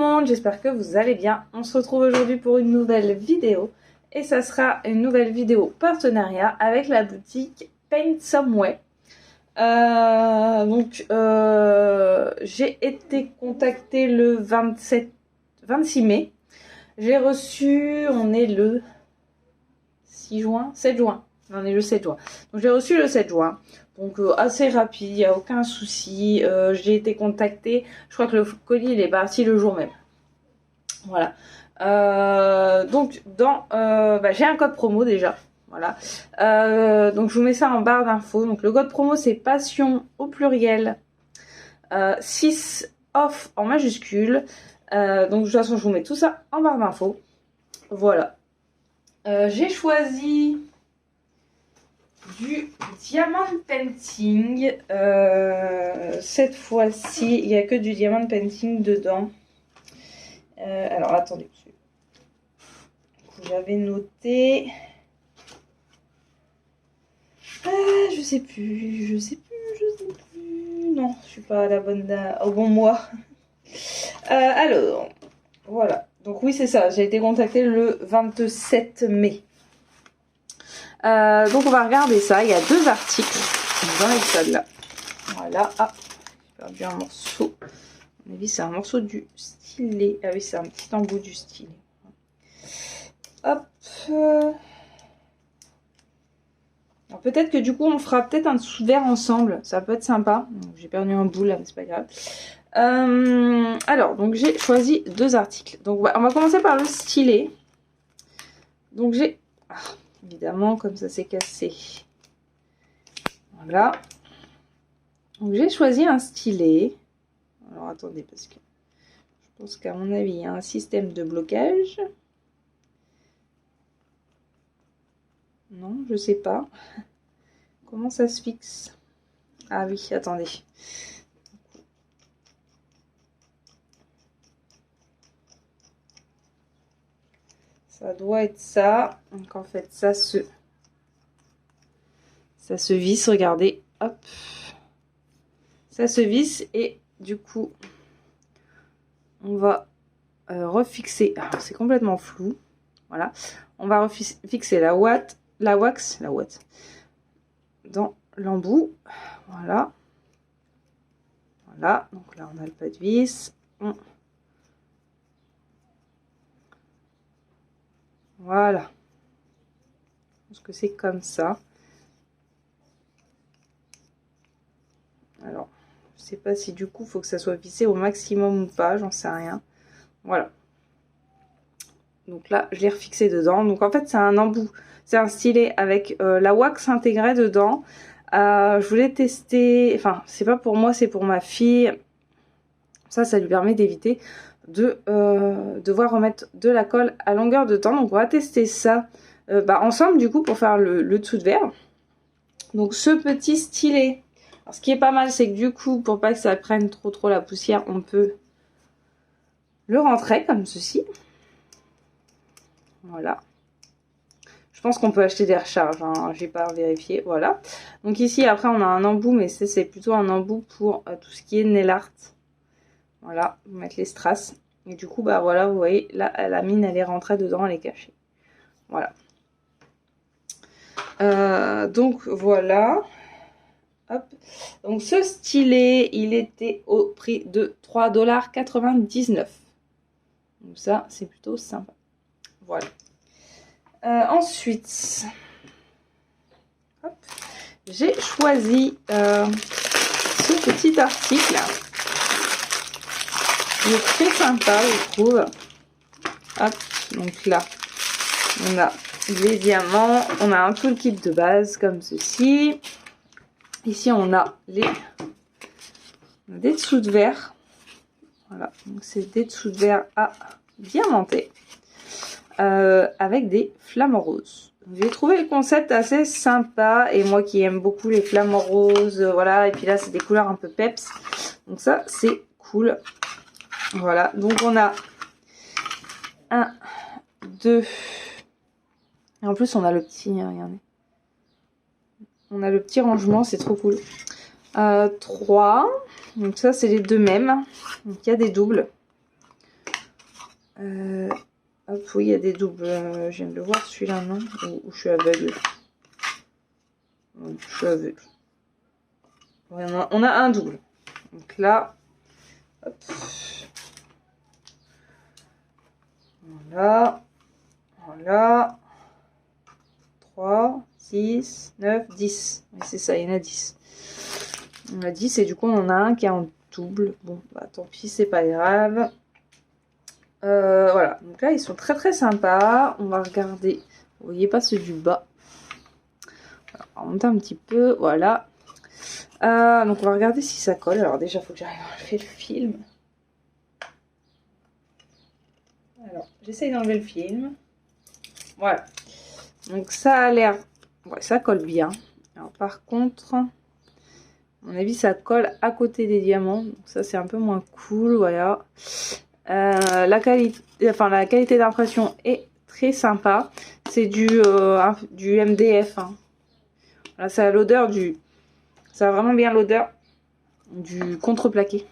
monde, j'espère que vous allez bien. On se retrouve aujourd'hui pour une nouvelle vidéo. Et ça sera une nouvelle vidéo partenariat avec la boutique Paint Some Way. J'ai été contactée le 26 mai. J'ai reçu, on est le 7 juin. On est le 7 juin. Donc j'ai reçu le 7 juin. Donc assez rapide, il n'y a aucun souci. J'ai été contactée. Je crois que le colis il est parti le jour même. Voilà. J'ai un code promo déjà. Voilà. Donc je vous mets ça en barre d'infos. Donc le code promo c'est passion au pluriel. 6 off en majuscule. Donc de toute façon je vous mets tout ça en barre d'infos. Voilà. J'ai choisi du diamant painting. Cette fois-ci, il n'y a que du diamant painting dedans. Alors attendez, j'avais noté. Je sais plus. Non, je suis pas à la bonne, au bon mois. Alors, voilà. Donc oui, c'est ça. J'ai été contactée le 27 mai. Donc on va regarder ça. Il y a 2 articles dans les salles là. Voilà. Ah, j'ai perdu un morceau. À mon avis, c'est un morceau du stylet. Ah oui, c'est un petit embout du stylet. Hop. Peut-être que du coup, on fera peut-être un dessous de verre ensemble. Ça peut être sympa. J'ai perdu un bout là, mais c'est pas grave. Alors, donc j'ai choisi 2 articles. Donc on va commencer par le stylet. Donc j'ai... évidemment, comme ça c'est cassé. Voilà. Donc j'ai choisi un stylet. Alors attendez, parce que je pense qu'à mon avis, il y a un système de blocage. Non, je sais pas. Comment ça se fixe? Ah oui, attendez. Ça doit être ça. Donc en fait, ça se visse, regardez. Hop. Ça se visse et du coup, on va refixer. Alors c'est complètement flou. Voilà. On va fixer la wax dans l'embout. Voilà. Voilà. Donc là, on a le pas de vis. Voilà. Je pense que c'est comme ça. Alors, je sais pas si du coup, il faut que ça soit vissé au maximum ou pas. J'en sais rien. Voilà. Donc là, je l'ai refixé dedans. Donc en fait, c'est un embout. C'est un stylet avec la wax intégrée dedans. Je voulais tester... Enfin, c'est pas pour moi, c'est pour ma fille. Ça lui permet d'éviter de devoir remettre de la colle à longueur de temps. Donc on va tester ça ensemble du coup pour faire le dessous de verre. Donc ce petit stylet. Alors, ce qui est pas mal, c'est que du coup, pour pas que ça prenne trop la poussière, on peut le rentrer comme ceci. Voilà. Je pense qu'on peut acheter des recharges, hein. J'ai pas vérifié. Voilà. Donc ici, après, on a un embout, mais c'est plutôt un embout pour tout ce qui est nail art. Voilà, vous mettre les strass. Et du coup, voilà, vous voyez, là, la mine, elle est rentrée dedans, elle est cachée. Voilà. Donc, voilà. Hop. Donc, ce stylet, il était au prix de 3,99 $. Donc, ça, c'est plutôt sympa. Voilà. Ensuite, j'ai choisi ce petit article. Il est très sympa, je trouve. Hop, donc là, on a les diamants. On a un peu le kit de base comme ceci. Ici, on a des dessous de verre. Voilà, donc c'est des dessous de verre à diamanter. Avec des flamants roses. J'ai trouvé le concept assez sympa. Et moi qui aime beaucoup les flamants roses. Voilà, et puis là, c'est des couleurs un peu peps. Donc ça, c'est cool. Voilà, donc on a 1, 2. Et en plus, on a le petit, regardez. On a le petit rangement, c'est trop cool. 3. Donc ça, c'est les 2 mêmes. Donc il y a des doubles. Hop, oui, il y a des doubles. Je viens de le voir celui-là, non? Ou je suis aveugle? Je suis aveugle. Ouais, on a un double. Donc là, hop. Voilà. Voilà. 3, 6, 9, 10. Oui, c'est ça, il y en a 10. On a 10 et du coup, on en a un qui est en double. Bon, bah tant pis, c'est pas grave. Voilà, donc là ils sont très très sympas. On va regarder, vous voyez pas ceux du bas. Alors, on va monter un petit peu, voilà. Donc on va regarder si ça colle. Alors déjà il faut que j'arrive à enlever le film. Alors j'essaye d'enlever le film. Voilà, donc ça a l'air, ouais, ça colle bien. Alors par contre, à mon avis ça colle à côté des diamants, donc ça c'est un peu moins cool, voilà. La qualité d'impression est très sympa. C'est du MDF. Hein. Voilà, ça a l'odeur du... Ça a vraiment bien l'odeur du contreplaqué.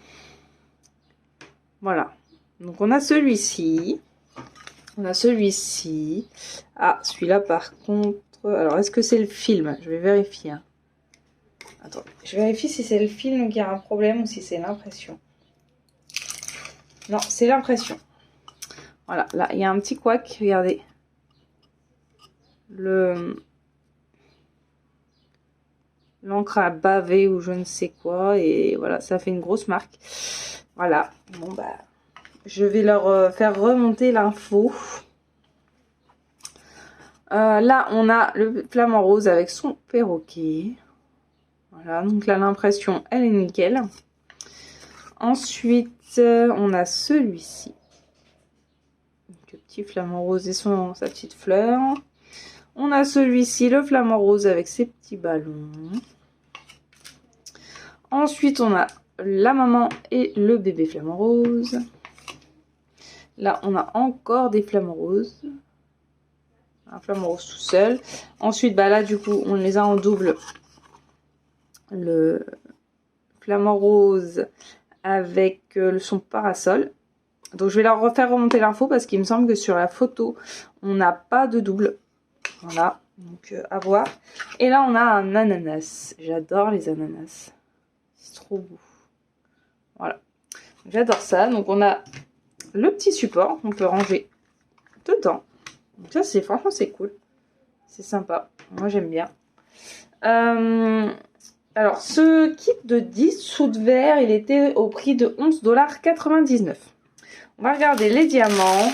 Voilà. Donc on a celui-ci. On a celui-ci. Ah, celui-là par contre... Alors, est-ce que c'est le film? Je vais vérifier. Hein. Attends, je vérifie si c'est le film qui a un problème ou si c'est l'impression. Non, c'est l'impression. Voilà, là, il y a un petit couac, regardez. L'encre a bavé ou je ne sais quoi. Et voilà, ça fait une grosse marque. Voilà, bon bah, je vais leur faire remonter l'info. Là, on a le flamant rose avec son perroquet. Voilà, donc là, l'impression, elle est nickel. Ensuite, on a celui-ci. Le petit flamant rose et sa petite fleur. On a celui-ci, le flamant rose avec ses petits ballons. Ensuite, on a la maman et le bébé flamant rose. Là, on a encore des flamants roses. Un flamant rose tout seul. Ensuite, bah là, du coup, on les a en double. Le flamant rose avec son parasol. Donc, je vais leur refaire remonter l'info parce qu'il me semble que sur la photo, on n'a pas de double. Voilà, donc à voir. Et là, on a un ananas. J'adore les ananas. C'est trop beau. Voilà. J'adore ça. Donc, on a le petit support. On peut ranger dedans. Donc, ça, franchement, c'est cool. C'est sympa. Moi, j'aime bien. Alors, ce kit de 10 sous de verre, il était au prix de 11,99 $. On va regarder les diamants.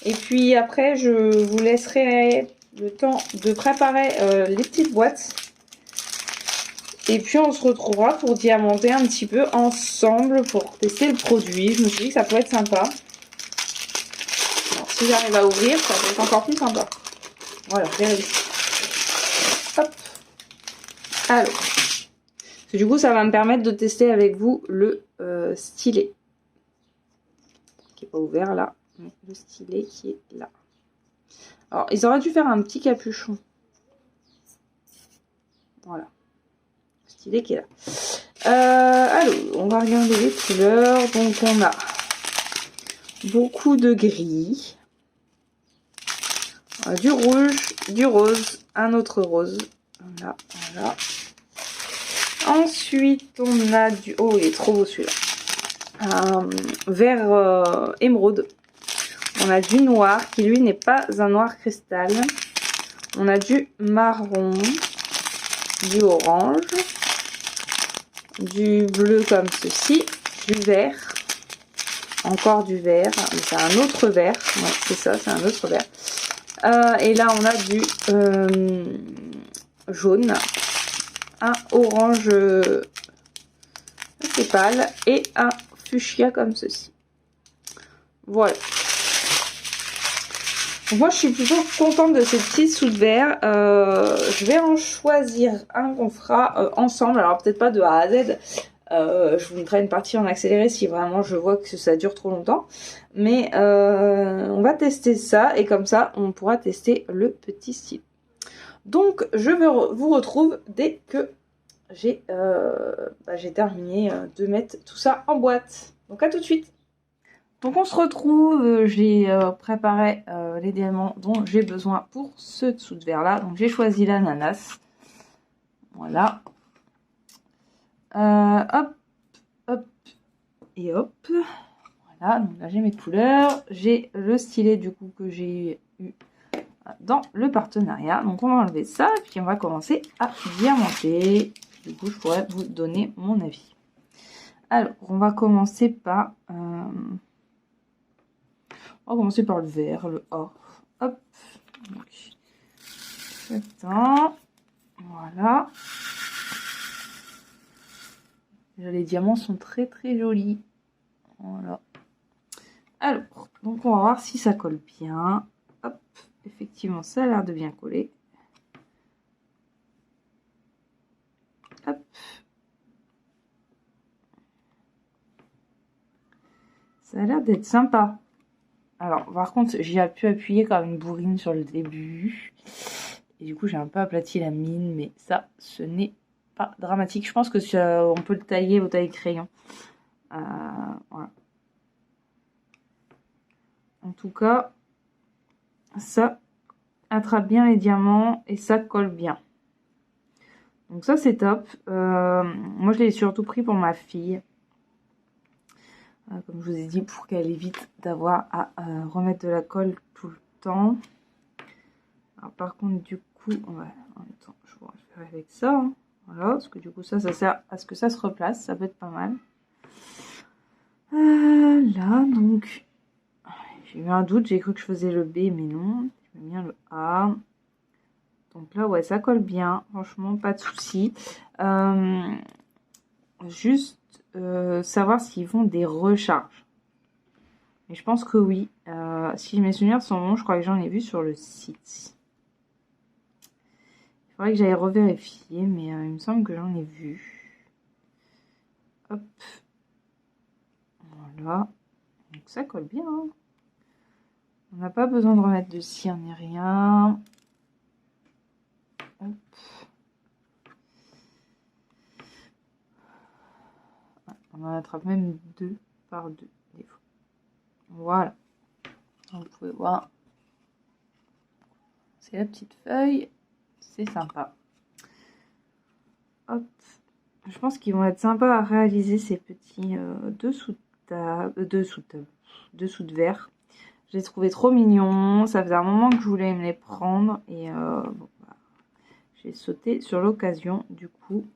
Et puis après, je vous laisserai le temps de préparer les petites boîtes. Et puis on se retrouvera pour diamanter un petit peu ensemble pour tester le produit. Je me suis dit que ça pourrait être sympa. Alors, si j'arrive à ouvrir, ça va être encore plus sympa. Voilà, j'ai réussi. Hop. Alors. Parce que du coup, ça va me permettre de tester avec vous le stylet. Qui n'est pas ouvert là. Le stylet qui est là. Alors, ils auraient dû faire un petit capuchon. Voilà. Le stylet qui est là. Alors, on va regarder les couleurs. Donc, on a beaucoup de gris. Du rouge, du rose, un autre rose. Voilà, voilà. Ensuite, on a du... Oh, il est trop beau celui-là. Vert émeraude. On a du noir qui lui n'est pas un noir cristal. On a du marron, du orange, du bleu comme ceci, du vert, encore du vert, c'est un autre vert, ouais, c'est ça, c'est un autre vert. Et là on a du jaune, un orange assez pâle et un fuchsia comme ceci. Voilà. Moi, je suis plutôt contente de ces petits sous de verre. Je vais en choisir un qu'on fera ensemble. Alors, peut-être pas de A à Z. Je vous mettrai une partie en accéléré si vraiment je vois que ça dure trop longtemps. Mais on va tester ça. Et comme ça, on pourra tester le petit style. Donc, je vous retrouve dès que j'ai terminé de mettre tout ça en boîte. Donc, à tout de suite. Donc on se retrouve, j'ai préparé les diamants dont j'ai besoin pour ce dessous de verre là. Donc j'ai choisi l'ananas. Voilà. Hop, hop et hop. Voilà, donc là j'ai mes couleurs. J'ai le stylet du coup que j'ai eu dans le partenariat. Donc on va enlever ça, puis on va commencer à diamanter. Du coup je pourrais vous donner mon avis. Alors on va commencer par... on va commencer par le vert, le or. Hop. Donc, attends. Voilà. Déjà, les diamants sont très très jolis. Voilà. Alors, donc on va voir si ça colle bien. Hop. Effectivement, ça a l'air de bien coller. Hop. Ça a l'air d'être sympa. Alors, par contre, j'ai pu appuyer comme une bourrine sur le début. Et du coup, j'ai un peu aplati la mine, mais ça, ce n'est pas dramatique. Je pense que on peut le tailler au taille-crayon. Voilà. En tout cas, ça attrape bien les diamants et ça colle bien. Donc ça, c'est top. Moi, je l'ai surtout pris pour ma fille. Comme je vous ai dit, pour qu'elle évite d'avoir à remettre de la colle tout le temps. Alors, par contre, du coup, ouais, en même temps, je vais faire avec ça. Hein. Voilà, parce que du coup, ça sert à ce que ça se replace. Ça peut être pas mal. Là, donc, j'ai eu un doute. J'ai cru que je faisais le B, mais non. Je mets bien le A. Donc là, ouais, ça colle bien. Franchement, pas de souci. Juste savoir s'ils font des recharges. Mais je pense que oui. Si mes souvenirs sont bons, je crois que j'en ai vu sur le site. Il faudrait que j'aille revérifier, mais il me semble que j'en ai vu. Hop. Voilà. Donc ça colle bien. Hein. On n'a pas besoin de remettre de cire ni rien. Hop. On en attrape même 2 par 2 des fois. Voilà. Vous pouvez voir. C'est la petite feuille. C'est sympa. Hop. Je pense qu'ils vont être sympas à réaliser ces petits dessous de verre. Je les trouvais trop mignons. Ça faisait un moment que je voulais me les prendre. Et bon, bah, j'ai sauté sur l'occasion du coup.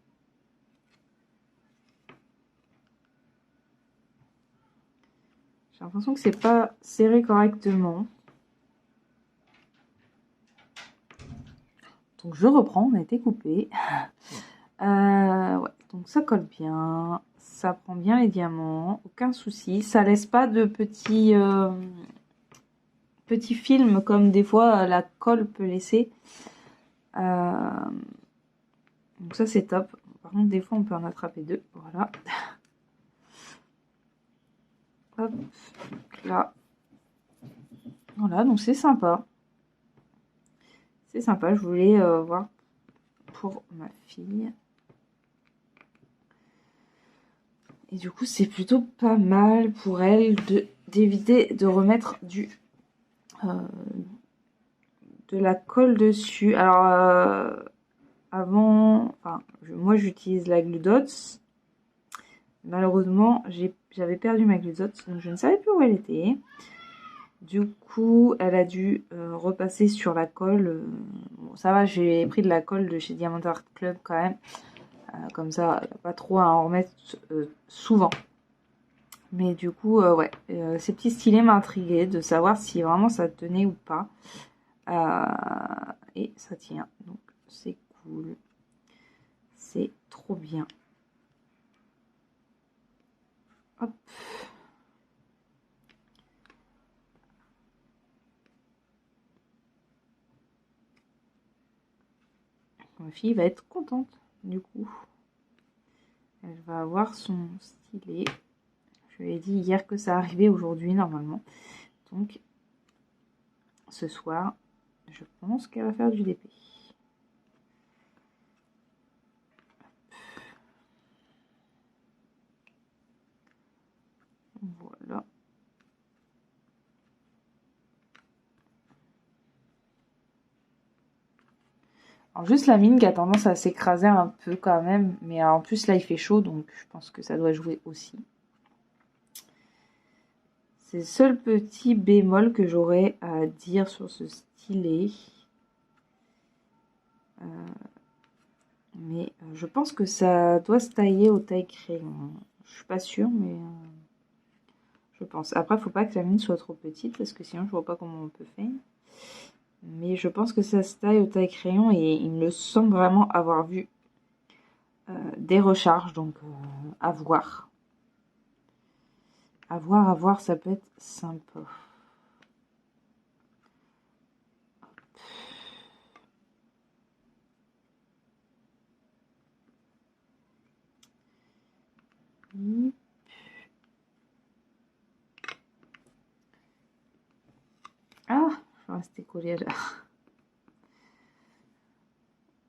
J'ai l'impression que c'est pas serré correctement. Donc je reprends, on a été coupé. Ouais, donc ça colle bien. Ça prend bien les diamants. Aucun souci. Ça laisse pas de petits films comme des fois la colle peut laisser. Donc ça c'est top. Par contre des fois on peut en attraper 2. Voilà. Hop, là. Voilà, donc c'est sympa. C'est sympa, je voulais voir pour ma fille. Et du coup, c'est plutôt pas mal pour elle d'éviter de remettre de la colle dessus. Alors, avant, enfin, moi j'utilise la Glue Dots. Malheureusement, j'avais perdu ma Glue Dots, donc je ne savais plus où elle était. Du coup, elle a dû repasser sur la colle. Bon, ça va, j'ai pris de la colle de chez Diamond Art Club quand même. Comme ça, pas trop à en remettre souvent. Mais du coup, ouais, ces petits stylets m'intriguaient de savoir si vraiment ça tenait ou pas. Et ça tient, donc c'est cool. C'est trop bien. Hop. Ma fille va être contente, du coup. Elle va avoir son stylet. Je lui ai dit hier que ça arrivait aujourd'hui, normalement. Donc, ce soir, je pense qu'elle va faire du DP. Voilà. Alors juste la mine qui a tendance à s'écraser un peu quand même. Mais en plus là il fait chaud donc je pense que ça doit jouer aussi. C'est le seul petit bémol que j'aurais à dire sur ce stylet. Mais je pense que ça doit se tailler au taille crayon. Je suis pas sûre, mais je pense. Après, faut pas que la mine soit trop petite parce que sinon je vois pas comment on peut faire. Mais je pense que ça se taille au taille crayon et il me semble vraiment avoir vu des recharges, donc à voir. À voir, ça peut être sympa. Ah, je vais rester collée là.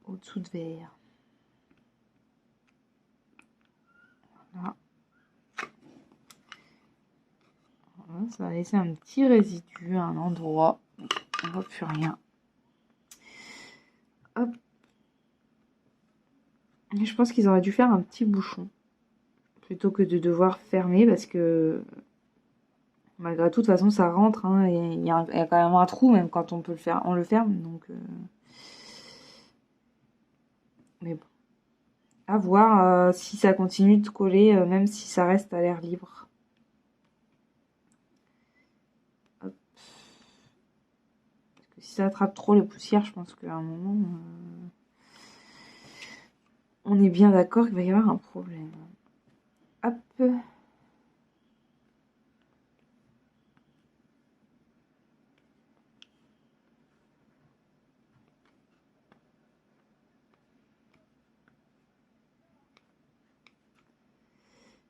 Au-dessous de verre. Voilà. Voilà, ça va laisser un petit résidu à un endroit. On voit plus rien. Hop. Et je pense qu'ils auraient dû faire un petit bouchon plutôt que de devoir fermer parce que malgré tout, de toute façon, ça rentre. Hein, et il y a quand même un trou même quand on peut le faire, on le ferme. Donc, mais bon, à voir si ça continue de coller, même si ça reste à l'air libre. Hop. Parce que si ça attrape trop les poussières, je pense qu'à un moment, on est bien d'accord qu'il va y avoir un problème. Hop.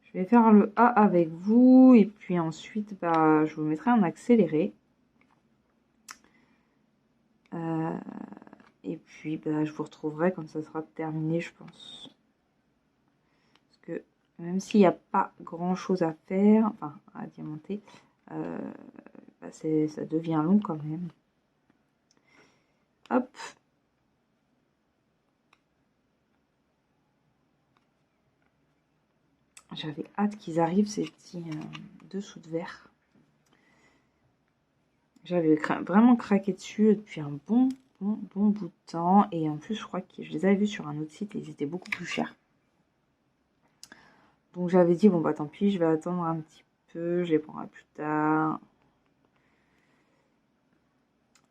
Je vais faire le A avec vous et puis ensuite bah, je vous mettrai en accéléré. Et puis bah, je vous retrouverai quand ça sera terminé, je pense. Parce que même s'il n'y a pas grand chose à faire, enfin à diamanter, bah, ça devient long quand même. Hop. J'avais hâte qu'ils arrivent ces petits dessous de verre. J'avais vraiment craqué dessus depuis un bon bout de temps. Et en plus, je crois que je les avais vus sur un autre site et ils étaient beaucoup plus chers. Donc j'avais dit, bon bah tant pis, je vais attendre un petit peu, je les prendrai plus tard.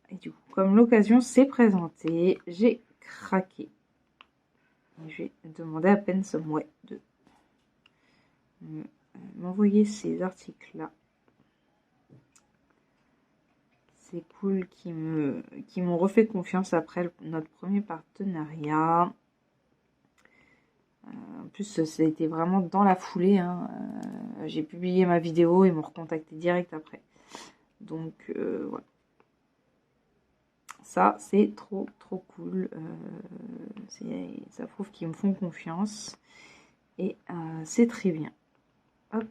Et du coup, comme l'occasion s'est présentée, j'ai craqué. Et je vais demander à Pensum de m'envoyer ces articles-là. C'est cool qu'ils m'ont refait confiance après notre premier partenariat. En plus, ça a été vraiment dans la foulée. Hein. J'ai publié ma vidéo et ils m'ont recontacté direct après. Donc, voilà. Ça, c'est trop cool. Ça prouve qu'ils me font confiance. Et c'est très bien. Hop.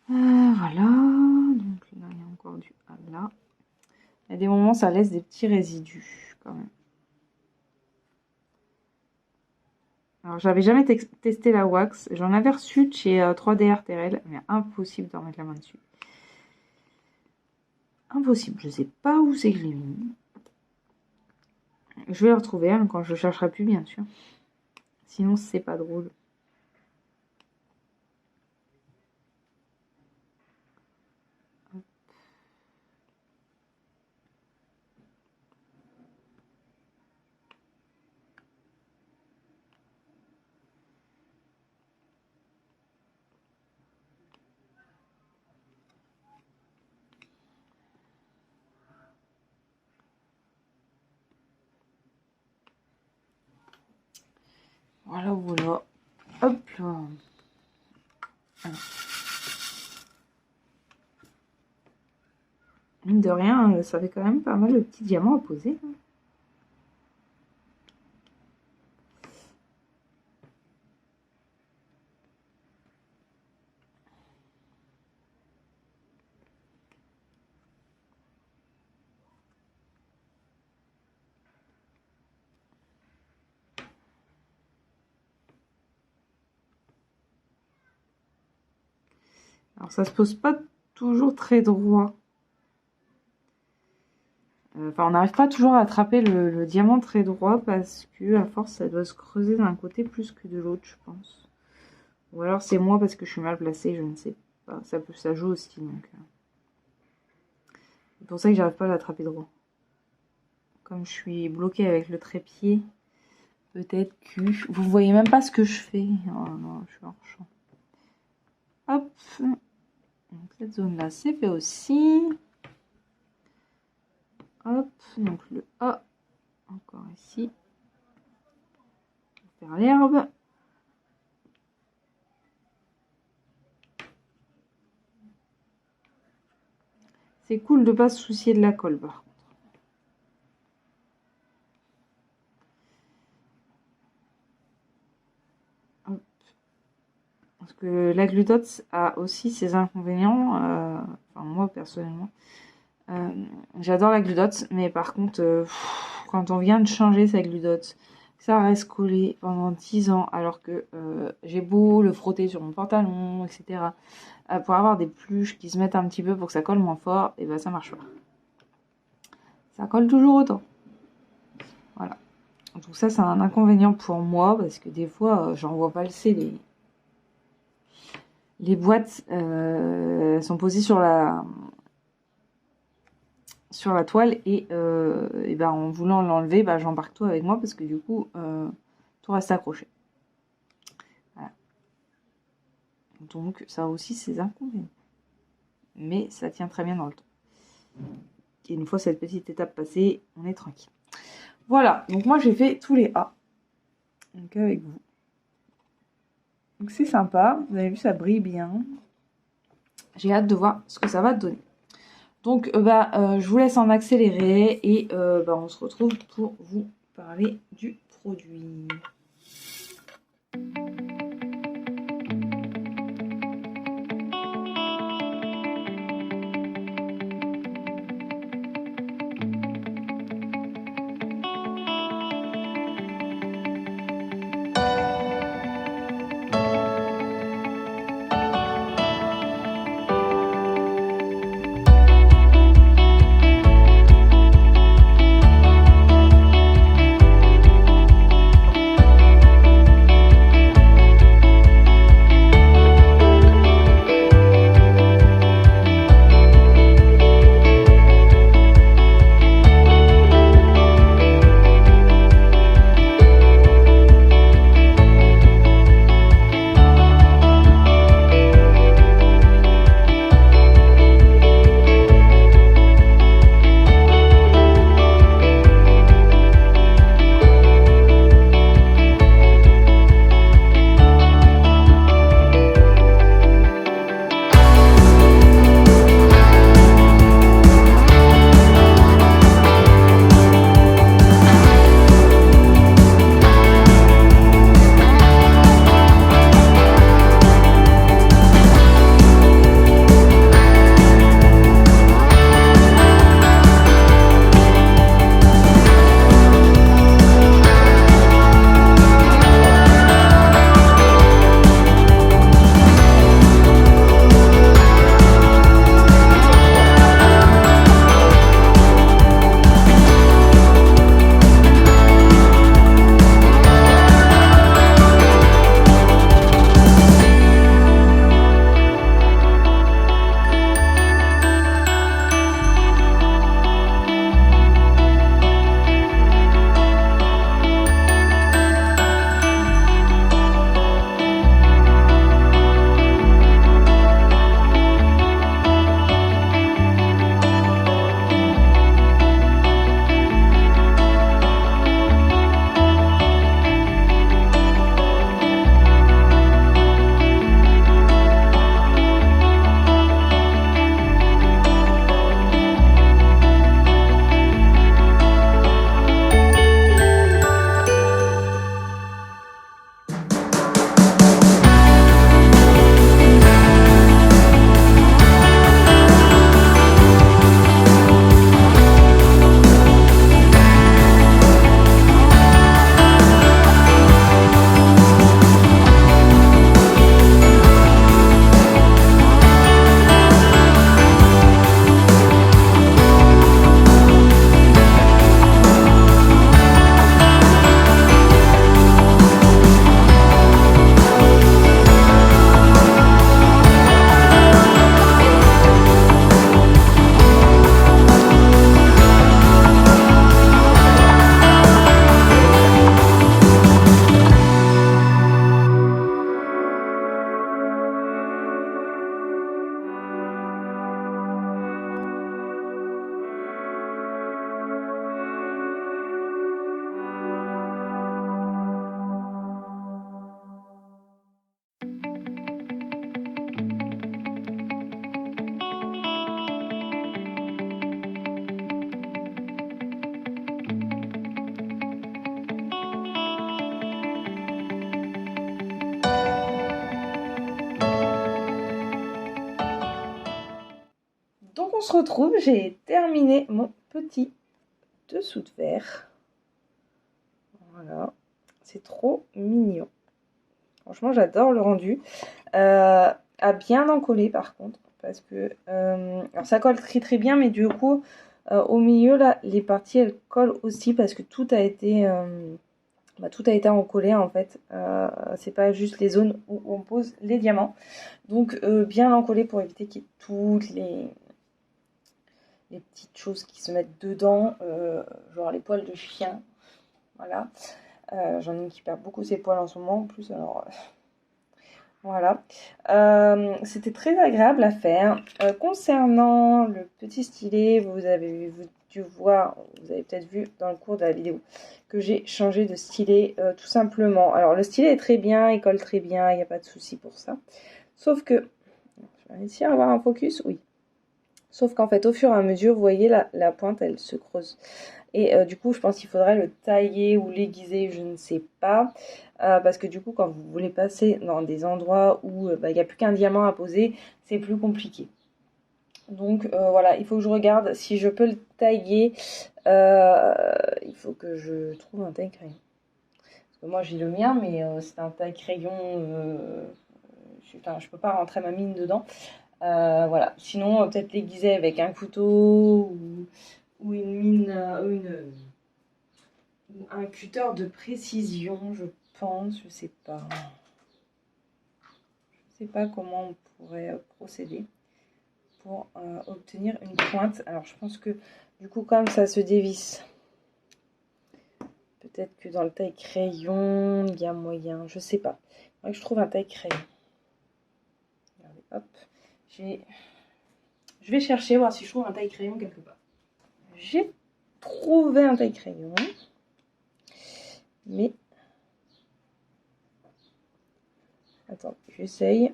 Voilà. Donc là, il y a encore du A là. Il y a des moments, ça laisse des petits résidus quand même. Alors, j'avais jamais testé la wax. J'en avais reçu de chez 3D RTL, mais impossible de remettre la main dessus. Impossible. Je sais pas où c'est que je l'ai mis. Je vais le retrouver hein, quand je le chercherai plus, bien sûr. Sinon, c'est pas drôle. Voilà, voilà. Hop là. Alors. Mine de rien, ça fait quand même pas mal de petits diamants à poser. Hein. Alors ça se pose pas toujours très droit. Enfin, on n'arrive pas toujours à attraper le diamant très droit parce que à force ça doit se creuser d'un côté plus que de l'autre, je pense. Ou alors c'est moi parce que je suis mal placée, je ne sais pas. Ça joue aussi donc. C'est pour ça que j'arrive pas à l'attraper droit. Comme je suis bloquée avec le trépied, peut-être que vous voyez même pas ce que je fais. Oh non, je suis hors champ. Hop. Donc cette zone là c'est fait aussi. Hop, donc le A, encore ici. On va faire l'herbe. C'est cool de pas se soucier de la colle par contre. Hop. Parce que la glue dot a aussi ses inconvénients. Enfin moi personnellement. J'adore la glue dot, mais par contre, quand on vient de changer sa glue dot, ça reste collé pendant 10 ans, alors que j'ai beau le frotter sur mon pantalon, etc. Pour avoir des pluches qui se mettent un petit peu pour que ça colle moins fort, et ben ça marche pas. Ça colle toujours autant. Voilà. Donc ça, c'est un inconvénient pour moi, parce que des fois, j'en vois passer les boîtes sont posées sur la toile et ben en voulant l'enlever, ben, j'embarque tout avec moi parce que du coup tout reste accroché. Voilà. Donc ça a aussi ses inconvénients, mais ça tient très bien dans le temps. Et une fois cette petite étape passée, on est tranquille. Voilà, donc moi j'ai fait tous les A, donc avec vous. Donc c'est sympa, vous avez vu, ça brille bien. J'ai hâte de voir ce que ça va donner. Donc, je vous laisse en accélérer et on se retrouve pour vous parler du produit. se retrouve, j'ai terminé mon petit dessous de verre. Voilà, c'est trop mignon. Franchement, j'adore le rendu. À bien encoller par contre, parce que alors ça colle très très bien, mais du coup, au milieu là, les parties elles collent aussi parce que tout a été encollé en fait. C'est pas juste les zones où on pose les diamants. Donc bien l'encoller pour éviter qu'il y ait toutes les petites choses qui se mettent dedans, genre les poils de chien. Voilà. J'en ai une qui perd beaucoup ses poils en ce moment en plus, alors voilà. C'était très agréable à faire. Concernant le petit stylet, vous avez dû voir, vous avez peut-être vu dans le cours de la vidéo que j'ai changé de stylet tout simplement. Alors le stylet est très bien, il colle très bien, il n'y a pas de souci pour ça. Sauf que, je vais réussir à avoir un focus, oui. Sauf qu'en fait, au fur et à mesure, vous voyez, la pointe, elle se creuse. Et du coup, je pense qu'il faudrait le tailler ou l'aiguiser, je ne sais pas. Parce que du coup, quand vous voulez passer dans des endroits où il n'y a plus qu'un diamant à poser, c'est plus compliqué. Donc voilà, il faut que je regarde si je peux le tailler. Il faut que je trouve un taille-crayon. Parce que moi, j'ai le mien, mais c'est un taille-crayon... je peux pas rentrer ma mine dedans. Voilà. Sinon, peut-être l'aiguiser avec un couteau ou une mine, ou un cutter de précision, je pense. Je sais pas. Je sais pas comment on pourrait procéder pour obtenir une pointe. Alors, je pense que du coup, comme ça se dévisse, peut-être que dans le taille-crayon, il y a moyen. Je sais pas. Il faudrait que je trouve un taille-crayon. Regardez, hop. Je vais chercher, voir si je trouve un taille-crayon quelque part. J'ai trouvé un taille-crayon. Mais... attends, j'essaye.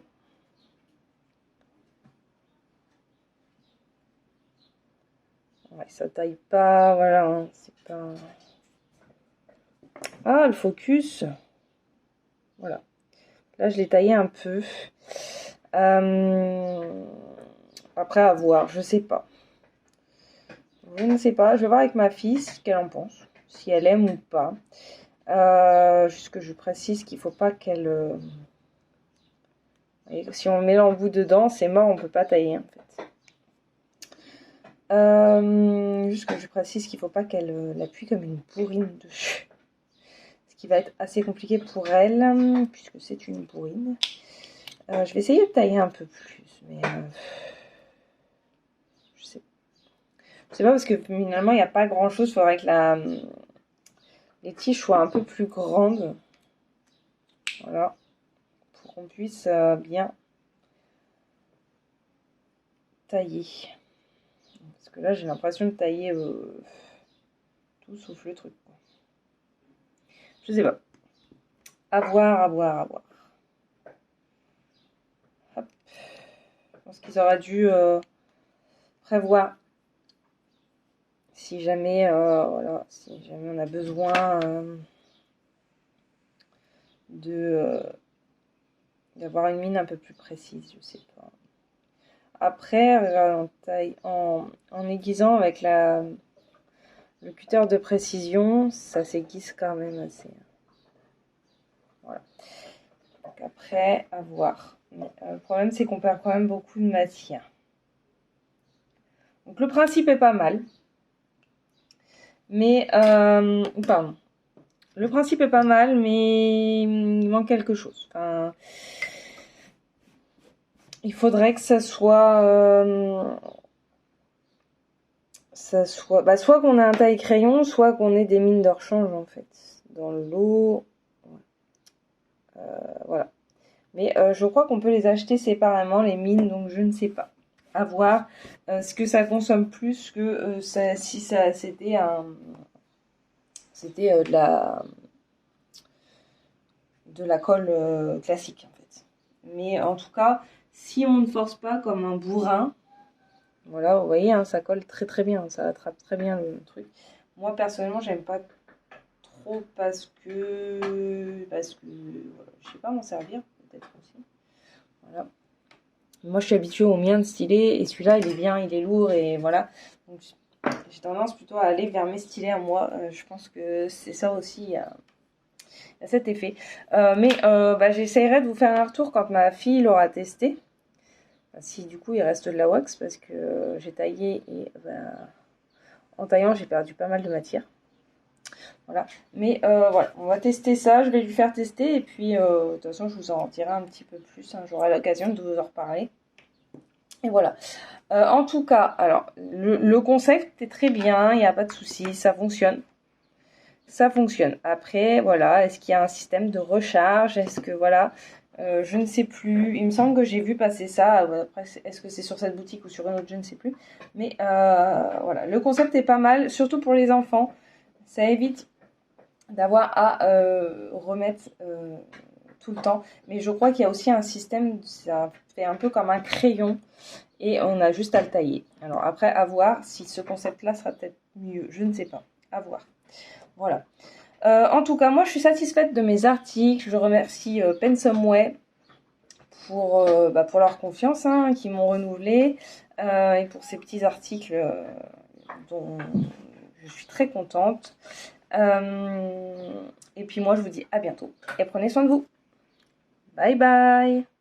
Ouais, ça taille pas, voilà, hein, c'est pas... Ah, le focus. Voilà. Là, je l'ai taillé un peu. Après, à voir, je sais pas. Je ne sais pas, je vais voir avec ma fille ce qu'elle en pense. Si elle aime ou pas. Juste que je précise qu'il faut pas qu'elle... si on met l'embout dedans, c'est mort, on peut pas tailler en fait. Juste que je précise qu'il faut pas qu'elle l'appuie comme une bourrine dessus. Ce qui va être assez compliqué pour elle, puisque c'est une bourrine. Je vais essayer de tailler un peu plus, mais je sais pas parce que finalement il n'y a pas grand chose. Il faudrait que les tiges soient un peu plus grandes. Voilà. Pour qu'on puisse bien tailler. Parce que là j'ai l'impression de tailler tout sauf le truc. Je sais pas. À voir, à voir, à voir. Hop. Je pense qu'ils auraient dû prévoir si jamais, voilà, si jamais on a besoin d'avoir une mine un peu plus précise, je sais pas. Après, en aiguisant avec le cutter de précision, ça s'aiguise quand même assez. Voilà. Donc après, à voir. Mais, le problème, c'est qu'on perd quand même beaucoup de matière. Donc le principe est pas mal. Mais, pardon. Le principe est pas mal, mais il manque quelque chose. Enfin, il faudrait que ça soit... soit qu'on ait un taille-crayon, soit qu'on ait des mines de rechange, en fait. Dans le lot. Voilà. Mais je crois qu'on peut les acheter séparément, les mines, donc je ne sais pas. À voir ce que ça consomme plus que si ça c'était de la colle classique, en fait. Mais en tout cas, si on ne force pas comme un bourrin, voilà, vous voyez, hein, ça colle très très bien, ça attrape très bien le truc. Moi, personnellement, j'aime pas trop parce que voilà, je sais pas m'en servir, peut-être aussi. Voilà. Moi, je suis habituée au mien de stylés et celui-là, il est bien, il est lourd et voilà. Donc, j'ai tendance plutôt à aller vers mes stylés à moi. Je pense que c'est ça aussi, il y a cet effet. Mais j'essaierai de vous faire un retour quand ma fille l'aura testé. Si du coup il reste de la wax parce que j'ai taillé et en taillant j'ai perdu pas mal de matière. Voilà. Mais voilà, on va tester ça, je vais lui faire tester et puis de toute façon je vous en dirai un petit peu plus, hein, j'aurai l'occasion de vous en reparler. Et voilà. En tout cas, alors le concept est très bien, il n'y a pas de souci, ça fonctionne. Ça fonctionne. Après, voilà, est-ce qu'il y a un système de recharge? Est-ce que voilà, je ne sais plus. Il me semble que j'ai vu passer ça. Après, est-ce que c'est sur cette boutique ou sur une autre? Je ne sais plus. Mais voilà, le concept est pas mal, surtout pour les enfants. Ça évite d'avoir à remettre tout le temps. Mais je crois qu'il y a aussi un système, ça fait un peu comme un crayon et on a juste à le tailler. Alors après, à voir si ce concept-là sera peut-être mieux. Je ne sais pas. À voir. Voilà. En tout cas, moi, je suis satisfaite de mes articles. Je remercie Pensumway pour leur confiance, hein, qui m'ont renouvelé, et pour ces petits articles dont je suis très contente. Et puis moi, je vous dis à bientôt et prenez soin de vous. Bye bye!